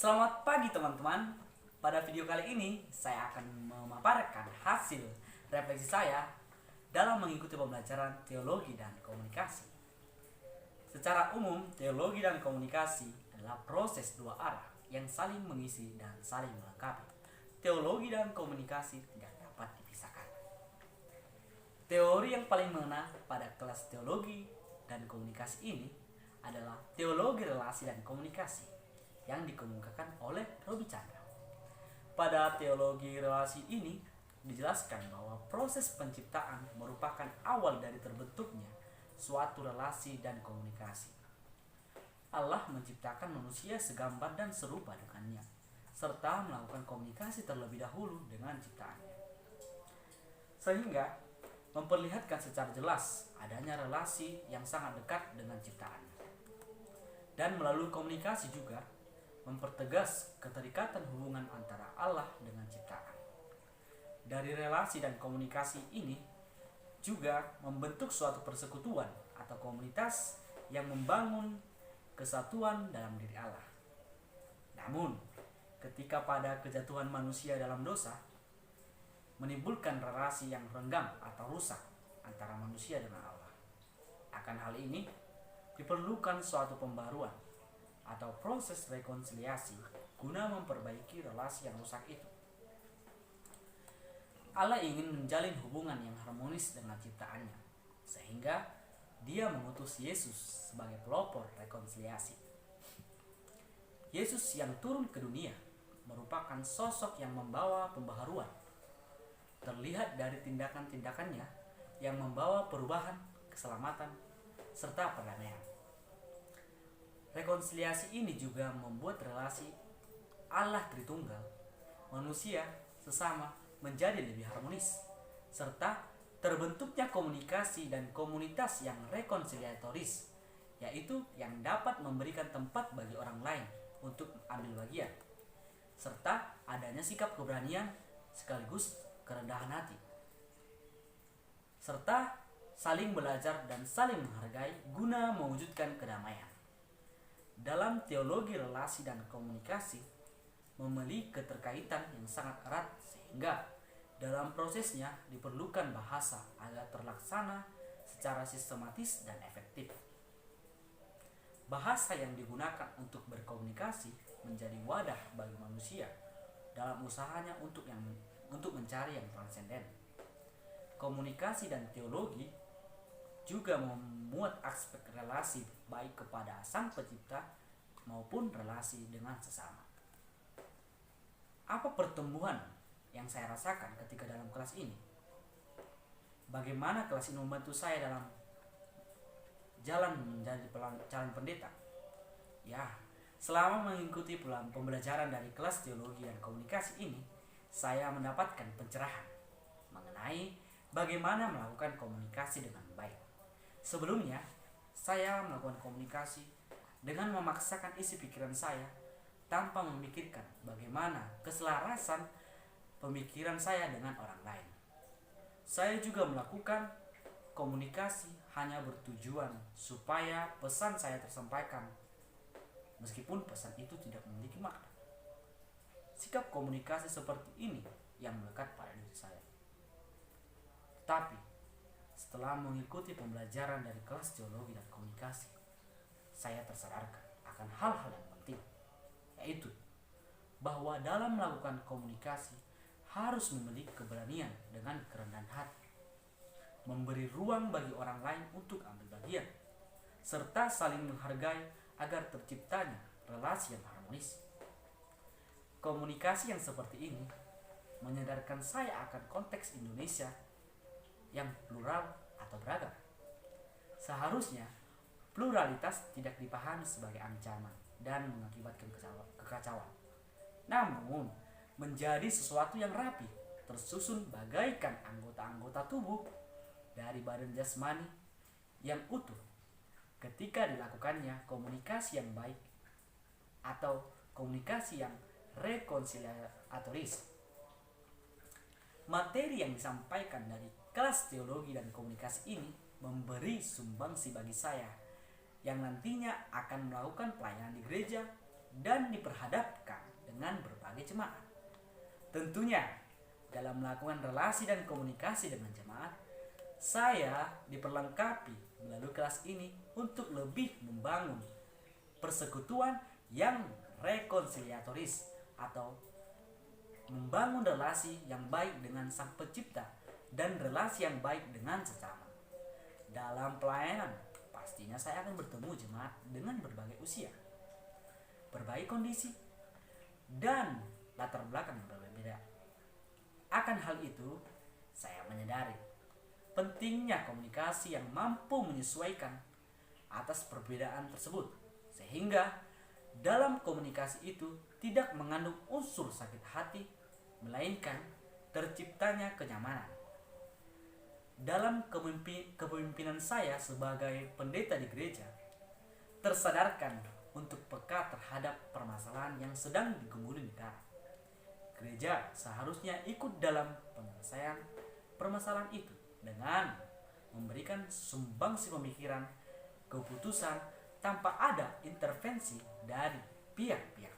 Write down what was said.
Selamat pagi teman-teman. Pada video kali ini saya akan memaparkan hasil refleksi saya dalam mengikuti pembelajaran teologi dan komunikasi. Secara umum, teologi dan komunikasi adalah proses dua arah yang saling mengisi dan saling melengkapi. Teologi dan komunikasi tidak dapat dipisahkan. Teori yang paling mengena pada kelas teologi dan komunikasi ini adalah teologi relasi dan komunikasi yang dikemukakan oleh Robi Chandra. Pada teologi relasi ini dijelaskan bahwa proses penciptaan merupakan awal dari terbentuknya suatu relasi dan komunikasi. Allah menciptakan manusia segambar dan serupa dengannya, serta melakukan komunikasi terlebih dahulu dengan ciptaannya. Sehingga memperlihatkan secara jelas adanya relasi yang sangat dekat dengan ciptaannya. Dan melalui komunikasi juga mempertegas keterikatan hubungan antara Allah dengan ciptaan. Dari relasi dan komunikasi ini juga membentuk suatu persekutuan atau komunitas yang membangun kesatuan dalam diri Allah. Namun, ketika pada kejatuhan manusia dalam dosa menimbulkan relasi yang renggang atau rusak antara manusia dengan Allah. Akan hal ini diperlukan suatu pembaruan atau proses rekonsiliasi guna memperbaiki relasi yang rusak itu. Allah ingin menjalin hubungan yang harmonis dengan ciptaannya, sehingga Dia mengutus Yesus sebagai pelopor rekonsiliasi. Yesus yang turun ke dunia merupakan sosok yang membawa pembaharuan. Terlihat dari tindakan-tindakannya yang membawa perubahan, keselamatan, serta perdamaian. Rekonsiliasi ini juga membuat relasi Allah Tritunggal, manusia sesama menjadi lebih harmonis, serta terbentuknya komunikasi dan komunitas yang rekonsiliatoris, yaitu yang dapat memberikan tempat bagi orang lain untuk ambil bagian, serta adanya sikap keberanian sekaligus kerendahan hati, serta saling belajar dan saling menghargai guna mewujudkan kedamaian. Dalam teologi relasi dan komunikasi memiliki keterkaitan yang sangat erat, sehingga dalam prosesnya diperlukan bahasa agar terlaksana secara sistematis dan efektif. Bahasa yang digunakan untuk berkomunikasi menjadi wadah bagi manusia dalam usahanya untuk mencari yang transenden. Komunikasi dan teologi juga memuat aspek relasi baik kepada Sang Pencipta maupun relasi dengan sesama. Apa pertumbuhan yang saya rasakan ketika dalam kelas ini? Bagaimana kelas ini membantu saya dalam jalan menjadi calon pendeta? Ya, selama mengikuti pembelajaran dari kelas teologi dan komunikasi ini, saya mendapatkan pencerahan mengenai bagaimana melakukan komunikasi dengan baik. Sebelumnya, saya melakukan komunikasi dengan memaksakan isi pikiran saya tanpa memikirkan bagaimana keselarasan pemikiran saya dengan orang lain. Saya juga melakukan komunikasi hanya bertujuan supaya pesan saya tersampaikan, meskipun pesan itu tidak memiliki makna. Sikap komunikasi seperti ini yang melekat pada diri saya. Tapi setelah mengikuti pembelajaran dari kelas teologi dan komunikasi, saya tersadarkan akan hal-hal yang penting, yaitu bahwa dalam melakukan komunikasi harus memiliki keberanian dengan kerendahan hati, memberi ruang bagi orang lain untuk ambil bagian, serta saling menghargai agar terciptanya relasi yang harmonis. Komunikasi yang seperti ini menyadarkan saya akan konteks Indonesia yang plural atau beragam. Seharusnya pluralitas tidak dipahami sebagai ancaman dan mengakibatkan kekacauan, namun menjadi sesuatu yang rapi, tersusun bagaikan anggota-anggota tubuh dari badan jasmani yang utuh ketika dilakukannya komunikasi yang baik atau komunikasi yang rekonsiliatoris. Materi yang disampaikan dari kelas teologi dan komunikasi ini memberi sumbangsi bagi saya yang nantinya akan melakukan pelayanan di gereja dan diperhadapkan dengan berbagai jemaat. Tentunya, dalam melakukan relasi dan komunikasi dengan jemaat, saya diperlengkapi melalui kelas ini untuk lebih membangun persekutuan yang rekonsiliatoris atau membangun relasi yang baik dengan Sang Pencipta dan relasi yang baik dengan sesama. Dalam pelayanan, pastinya saya akan bertemu jemaat dengan berbagai usia, berbagai kondisi, dan latar belakang yang berbeda. Akan hal itu, saya menyadari pentingnya komunikasi yang mampu menyesuaikan atas perbedaan tersebut, sehingga dalam komunikasi itu tidak mengandung unsur sakit hati, melainkan terciptanya kenyamanan. Dalam kepemimpinan saya sebagai pendeta di gereja, tersadarkan untuk peka terhadap permasalahan yang sedang digumuli negara. Gereja seharusnya ikut dalam penyelesaian permasalahan itu dengan memberikan sumbangsi pemikiran, keputusan tanpa ada intervensi dari pihak-pihak